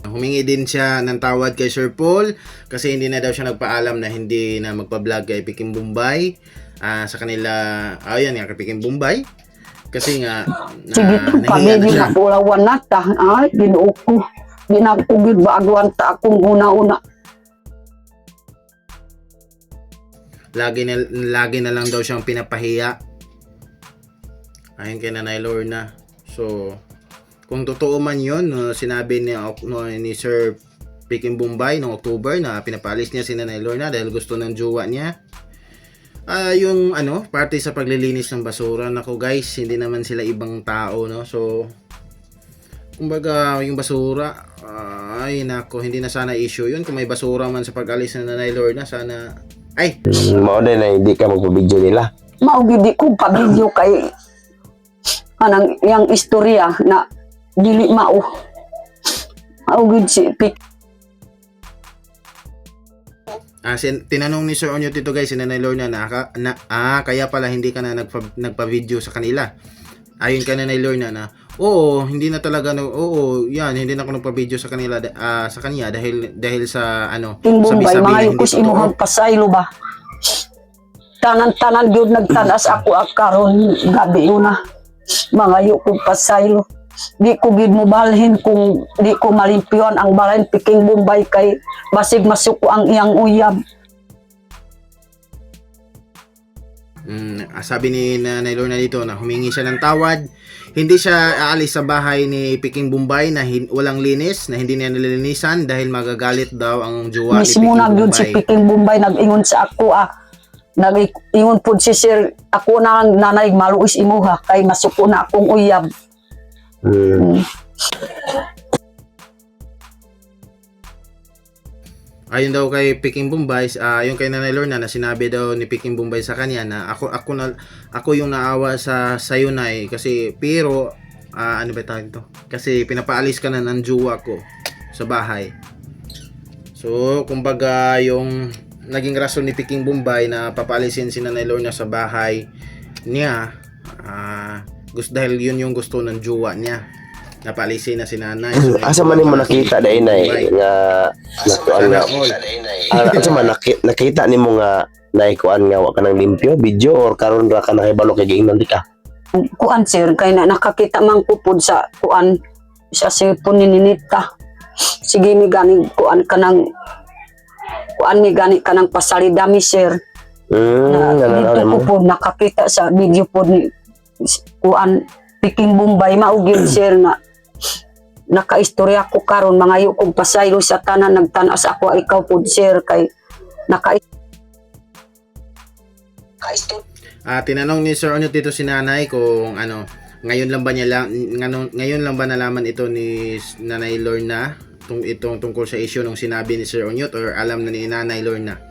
Humingi din siya ng tawad kay Sir Paul kasi hindi na daw siya nagpaalam na hindi na magpa-vlog kay Peking Bombay sa kanila. Ayun nga kay Peking Bombay kasi nga Sige to nahiya na pamilya siya. na ulawan nata. Ay Ginoo ko. Di na ko gyud baagwan ta akong una-una. Lagi na lang daw siyang pinapahiya. Ayun kay Nanay Lorna. So, kung totoo man yun, sinabi ni Sir Peking Bombay noong October na pinapalis niya si Nanay Lorna dahil gusto ng jowa niya. Yung party sa paglilinis ng basura. Nako guys, hindi naman sila ibang tao, no? So, kumbaga, yung basura, ay nako, hindi na sana issue yun. Kung may basura man sa pag-alis ng Nanay Lorna, sana Mao din na hindi ka magpa-video nila. Mao gyud di ko pa-video kay anang yang istorya na dili mao. Mao gyud si tinanong ni Sir Onyo dito guys, si Nanay Lorna kaya pala hindi ka na nagpa-video sa kanila. Ayon kay Nanay Lorna na, hindi na talaga hindi na ako nagpa-video sa kanila sa kanya dahil sa Bombay sabi-sabi na mga hindi yukos totoo. imuhang pasaylo ba. Tanan-tanan gyud nagtanas ako karon gabi una. Mga yukos pasaylo. Di ko gid mo balhin kung di ko malimpyon ang balhin Peking Bombay kay basig masuko ang iyang uyab. Sabi ni Nanay Lorna dito na humingi siya ng tawad. Hindi siya aalis sa bahay ni Peking Bombay na walang linis, na hindi niya nililinisan dahil magagalit daw ang jowa ni Mismo Peking na gyud si Bombay. Peking Bombay nag-ingon sa ako nag-ingon pud si sir ako na lang nanay maluis imuha kay masuko na akong uyab. Mm. Ayon daw kay Peking Bombay, yung kay Nanay Lorna na sinabi daw ni Peking Bombay sa kanya na ako yung naawa sa sayo na kasi pero ano ba tawag to? Kasi pinapaalis ka na ng jowa ko sa bahay. So, kumbaga yung naging rason ni Peking Bombay na papaalisin si Nanay Lorna sa bahay niya, gusto dahil yun yung gusto ng jowa niya. Napalisin na si nanay. So, Asa man mo nakita dai nay nga nakuan nga. Asa man nakita nimo nga naikuan nga wa ka nang limpyo video or karon ra ka nakibalo kay giingnan di ka. Kuan sir kay na nakakita man ko pud sa kuan sa cellphone ni Ninita. Sige mi gani kuan kanang pasalidami sir. Dito ko po nakakita sa video po ni kuan Peking Bombay maugyod sir na nakaistorya ko karon mangayo kog pasaylo sa tanan nagtan-as ako ikaw po sir kay tinanong ni Sir Onyo dito si nanay kung ngayon lang ba nalaman ito ni Nanay Lorna itong tungkol sa issue nung sinabi ni Sir Onyot or alam na ni Nanay Lorna.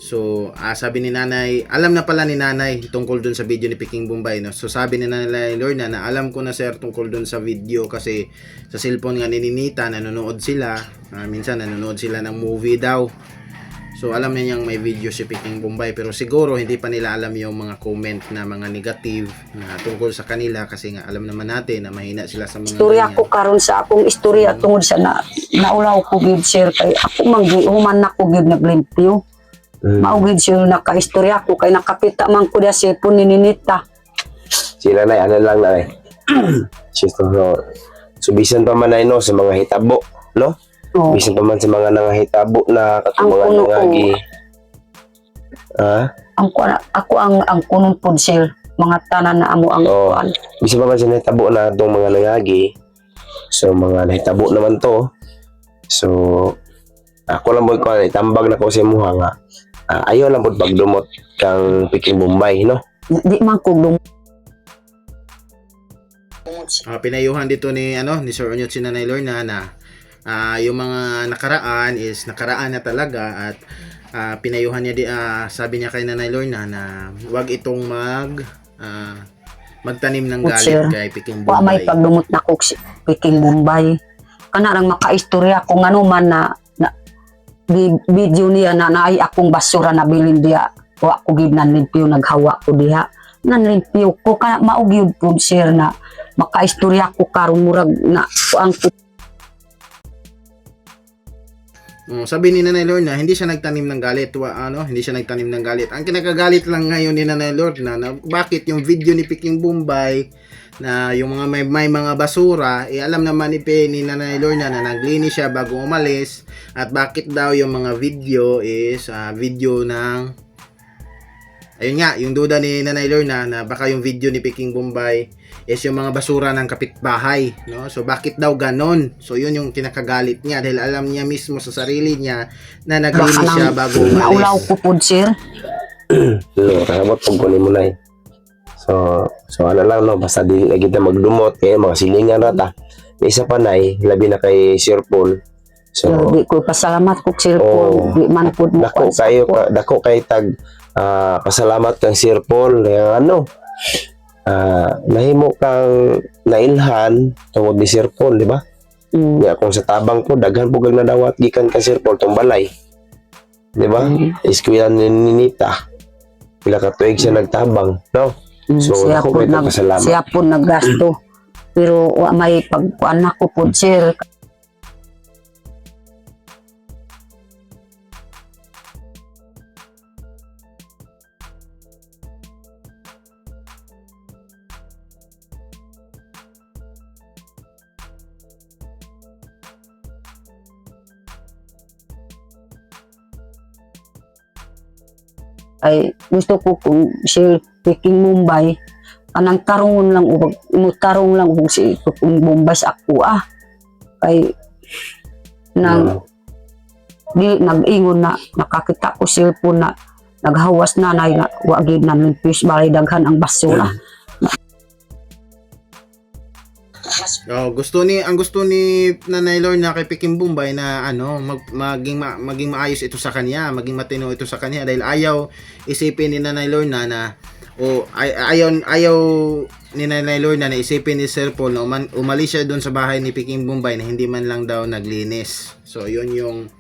So, sabi ni nanay, alam na pala ni nanay tungkol dun sa video ni Peking Bombay, no? So, sabi ni Nanay Lorna na alam ko na sir tungkol dun sa video kasi sa cellphone nga ni Ninita, nanonood sila. Minsan nanonood sila ng movie daw. So, alam niya niyang may video si Peking Bombay pero siguro hindi pa nila alam yung mga comment na mga negative na tungkol sa kanila kasi nga alam naman natin na mahina sila sa mga istorya ganyan. ko karon sa akong istorya tungod sa naulaw ko gid sir kay ako manggihuman na ko gid naglimpyo. Maugid siya nakaistorya ko kay nakapita man ko dia cellphone ni Ninita. Sila nay ano lang nay. So bisan pa man nay no sa mga hitabo, no? Oh. Bisan pa man sa mga nangahitabo na katong mga Ang kuno nangagi. Ako ang kunon pod sir mga tanan na amo ang Oo. kuan. Bisan pa man sa nahitabo na itong mga nangagi. So mga nahitabo naman to. So ako lang mo ko itambag na ko sa imuha nga. Ayaw lang po pagdumot kang Peking Bombay, no? Di man ko Pinayuhan dito ni Sir Onyot si Nanay Lorna na yung mga nakaraan is nakaraan na talaga at pinayuhan niya sabi niya kay Nanay Lorna na wag itong magtanim ng galit kay Peking wa may Bombay. pagdumot na ko si Peking Bombay. Kana lang makaistorya kung ano man na video niya na naay akong basura na bilin diya wa ko gid nanlimpyo naghawa ko diha nanlimpyo ko kaya maugyod po sir na makaistorya ko karon murag na ang Sabi ni Nanay Lorna, hindi siya nagtanim ng galit. Hindi siya nagtanim ng galit. Ang kinakagalit lang ngayon ni Nanay Lorna na bakit yung video ni Peking Bombay na yung mga may mga basura, alam naman ni Nanay Lorna na naglinis siya bago umalis at bakit daw yung mga video is video ng ayun nga, yung duda ni Nanay Lorna na baka yung video ni Peking Bombay is yung mga basura ng kapitbahay, no? So bakit daw ganon? So yun yung kinakagalit niya dahil alam niya mismo sa sarili niya na naglinis siya bago naulaw umalis. ko po sir. No, kamot pag kunin mo na So ano lang no, basta di na kita magdumot kaya mga silingan rata. Isa pa nay, labi na kay Sir Paul. So Di ko pasalamat ko sir po di man pud mo dako kay tag pasalamat kang Sir Paul yung nahimo kang nailhan tungod ni Sir Paul, di ba? Kung sa tabang ko daghan pugag nadawat gikan kay Sir Paul tong balay. Di ba? Iskwilan ni Ninita. Pila ka tuig siya nagtabang, no? So, siya po naggasto pero wa may pagkuan ako po sir Ay gusto ko kung si Peking Bombay anang tarungon lang ug tarong lang ug si Peking Bombay sa ako kay nang di nag-ingon na nakakita ko cellphone na naghawas nanay nga wa gid na fish balay daghan ang basura. Oh, ang gusto ni Nanay Lorna kay Peking Bombay na ano, maging maayos ito sa kanya, maging matino ito sa kanya dahil ayaw isipin ni Nanay Lorna na ayaw ni Nanay Lorna na isipin ni Sir Paul na umalis siya doon sa bahay ni Peking Bombay na hindi man lang daw naglinis. So yun yung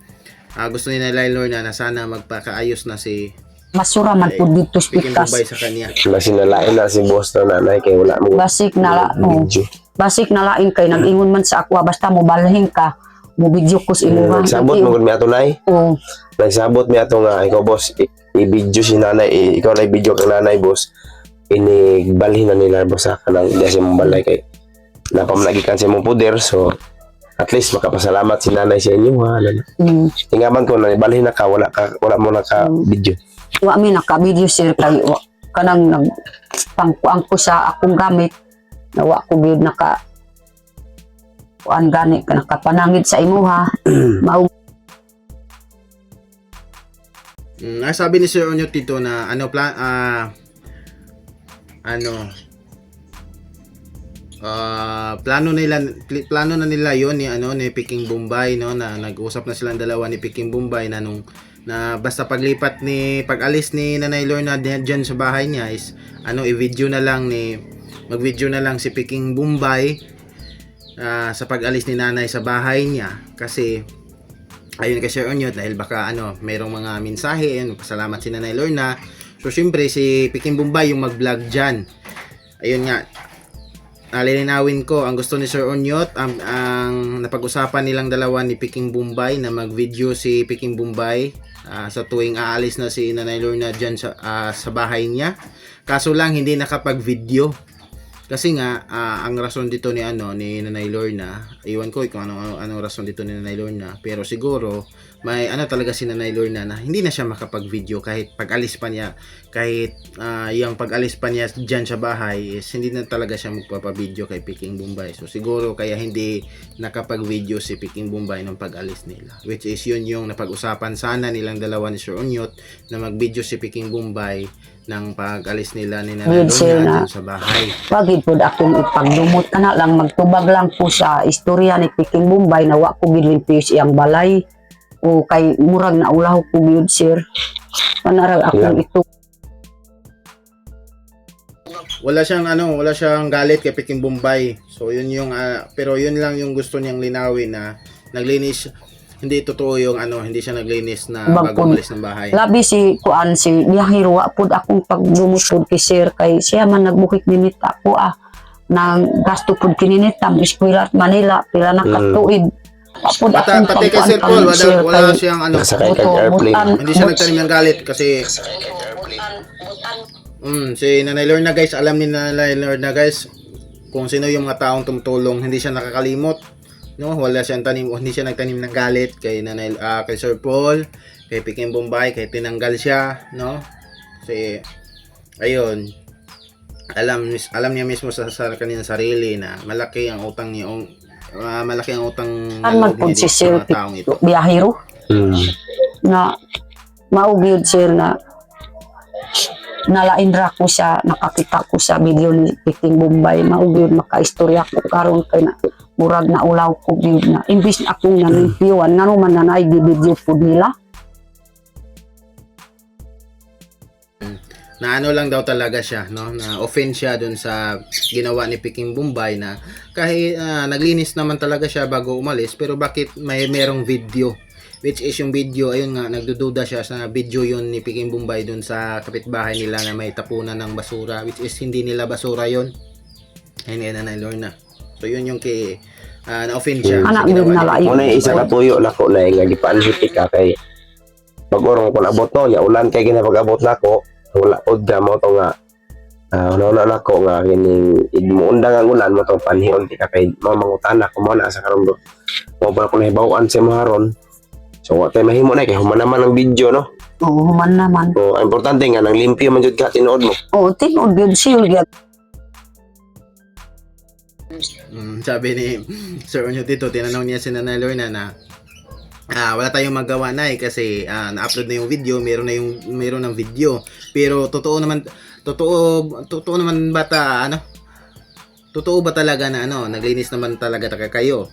gusto ni Nanay Lorna na sana magpakaayos na si Basura man po dito sa Peking pikas. Bombay sa kanya. Sinalain na si boss na nanay kay wala mo Basik na video. Basik na lain kay nag-ingon man sa ako basta mo balhin ka mo video ko sa imuha. Nagsabot mo gud mi ato nay. Oo. Nagsabot mi ato nga ikaw boss i-video si nanay, ikaw na i-video kang nanay boss. Balhin na nila boss sa kanang di siya mong balay kay napamanagikan siya mong puder, so at least makapasalamat si nanay sa inyo ha. Tingaban ko na balhin na ka wala mo na ka video. Wa mi naka-video sir kay kanang nagpangkuan ko sa akong gamit na wa ko gyud naka kuan gani ka nakapanangid sa imuha. Mao Sabi ni Sir Onyo Tito na plano na nila yon ni Peking Bombay, no, na nag-usap na silang dalawa ni Peking Bombay na basta pag-alis ni Nanay Lorna diyan sa bahay niya is mag-video na lang si Peking Bombay sa pag-alis ni nanay sa bahay niya kasi ayun kay Sir Onyo dahil baka merong mga mensahe, pasalamat si Nanay Lorna. So syempre si Peking Bombay yung mag-vlog diyan. Ayun nga, lilinawin ko, ang gusto ni Sir Onyot, ang napag-usapan nilang dalawa ni Peking Bombay na mag-video si Peking Bombay sa tuwing aalis na si Nanay Lorna dyan sa bahay niya. Kaso lang hindi nakapag-video. Kasi nga, ang rason dito ni Nanay Lorna, iwan ko kung anong rason dito ni Nanay Lorna, pero siguro may talaga si Nanay Lorna na hindi na siya makapag-video kahit pag-alis pa niya, kahit yung pag-alis pa niya dyan sa bahay is hindi na talaga siya magpapa-video kay Peking Bombay. So siguro kaya hindi nakapag-video si Peking Bombay nung pag-alis nila, which is yun yung napag-usapan sana nilang dalawa ni Sir Onyot na mag-video si Peking Bombay ng pag-alis nila ni Nanay Lorna dyan sa bahay. Wagid po akong ipagdumot na lang magtubag lang po sa istorya ni Peking Bombay na wa ko gilimpis iyang balay o kay murag na ulaw ko gyud sir. Panarag akong ito. Wala siyang galit kay Peking Bombay. So yun yung pero yun lang yung gusto niyang linawin na naglinis. Hindi totoo yung hindi siya naglinis na bago umalis ng bahay. Labi si Biyahiro wa pud akong pagdumot pud kay sir kay siya man nagbukik minit ako nang gasto pud kininit tam eskwela at Manila pila na katuig. Pud akong Pati kay Sir Paul wala siyang Sakay kag airplane. hindi siya nagtanim ng galit kasi si Nanay Lorna guys, alam ni Nanay Lorna guys kung sino yung mga taong tumutulong, hindi siya nakakalimot. No, hindi siya nagtanim ng galit kay kay Sir Paul, kay Peking Bombay, kay tinanggal siya, no? Kasi ayun, alam niya mismo sa kanyang sarili na malaki ang utang niya, malaki ang utang man pud si sir Biyahiro na maugyod sir na nalaindra ko siya, nakakita ko sa video ni Peking Bombay, maugyod makaistorya ko karon kay na murag na ulaw ko gyud na imbis na akong nanimpiwan ngano man na video pud nila na lang daw talaga siya, no, na offend siya dun sa ginawa ni Peking Bombay na kahit naglinis naman talaga siya bago umalis, pero bakit merong video, which is yung video, ayun nga, nagdududa siya sa video yun ni Peking Bombay dun sa kapitbahay nila na may tapunan ng basura, which is hindi nila basura yun, ayun nga Nanay Lorna. So yun yung na-offend siya. Anak mo na lain. Muna isa ka tuyo na ko na nga gipanhit ka kay pag-orong ko abot no nya ulan kay ginapag-abot nako wala pod mo to nga una nako nga kining idmuundang ang ulan mo to panhion ti ka kay mamangutan ako mo na sa karon mo ba ko nahibaw-an sa mo haron. So wa tay mahimo na kay human naman ang video no. Oo, human naman. O, ang importante nga, nang limpyo man jud ka tinuod mo. Oo, tinuod yun siya. Sabi ni Sir Onyo dito, tinanong niya si Nanay Lorna na wala tayong magawa na kasi na-upload na yung video, meron ng video. Pero totoo naman ba totoo ba talaga na naglinis naman talaga kayo?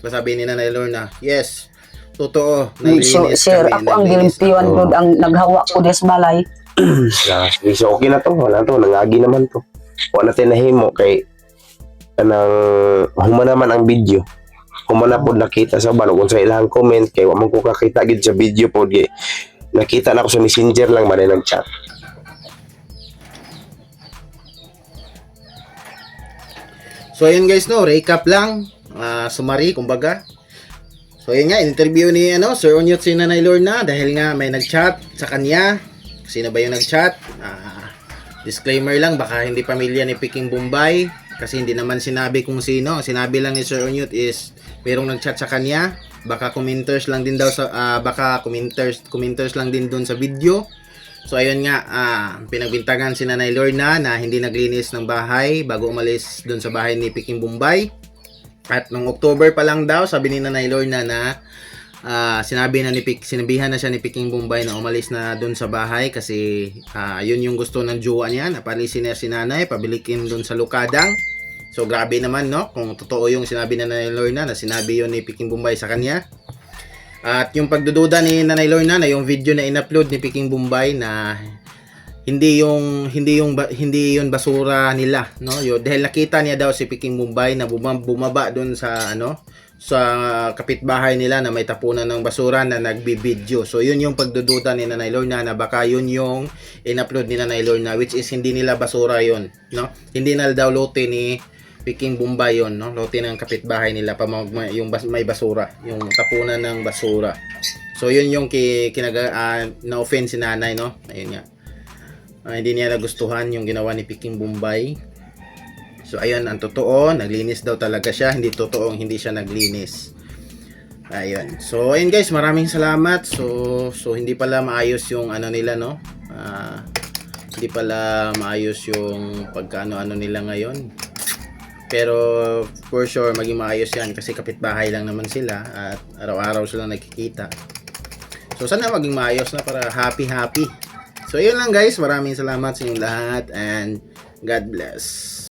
Sabi ni Nanay Lorna, yes, totoo, So, naglinis sir, kami, ako ang naglinis gilimpiwan ako. ko, ang naghawa ko des balay. So, okay na to. Wala to. Nangagi naman to. Wala tayo nahimo kay kanang human naman ang video. Human na po nakita sa balog kung sa ilang comment kay wa man ko kakita gid sa video po di. Nakita na ako sa messenger lang man nag-chat. So ayun guys, recap lang, summary kumbaga. So ayun nga, interview ni Sir Onyot si Nanay Lorna dahil nga may nag-chat sa kanya. Sino ba yung nag-chat? Disclaimer lang, baka hindi pamilya ni Peking Bombay kasi hindi naman sinabi kung sino. Sinabi lang ni Sir Onyot is merong nag-chat sa kanya. Baka commenters lang din daw commenters lang din doon sa video. So ayun nga, pinagbintangan si Nanay Lorna na hindi naglinis ng bahay bago umalis doon sa bahay ni Peking Bombay. At nung October pa lang daw, sabi ni Nanay Lorna na sinabihan na siya ni Peking Bombay na umalis na doon sa bahay kasi yun yung gusto ng jowa niya, napalisin niya si nanay, pabilikin doon sa Lukadang. So grabe naman kung totoo yung sinabi ni Nanay Lorna na sinabi yun ni Peking Bombay sa kanya. At yung pagdududa ni Nanay Lorna na yung video na in-upload ni Peking Bombay na hindi yun basura nila, dahil nakita niya daw si Peking Bombay na bumaba doon sa sa kapitbahay nila na may tapunan ng basura na nagbibideo. So yun yung pagdududa ni Nanay Lorna na baka yun yung in-upload ni Nanay Lorna, which is hindi nila basura yun, hindi na daw lote ni Peking Bombay yun, lote ng kapitbahay nila yung may basura, yung tapunan ng basura. So yun yung na-offend si nanay, ayun nga. Hindi niya nagustuhan yung ginawa ni Peking Bombay. So ayun, ang totoo, naglinis daw talaga siya, hindi totoong hindi siya naglinis. Ayun. So ayun guys, maraming salamat. So hindi pala maayos yung nila, hindi pala maayos yung pagkaano nila ngayon. Pero for sure maging maayos yan kasi kapitbahay lang naman sila at araw-araw silang nagkikita. So sana maging maayos na para happy. So yun lang guys, maraming salamat sa inyong lahat and God bless.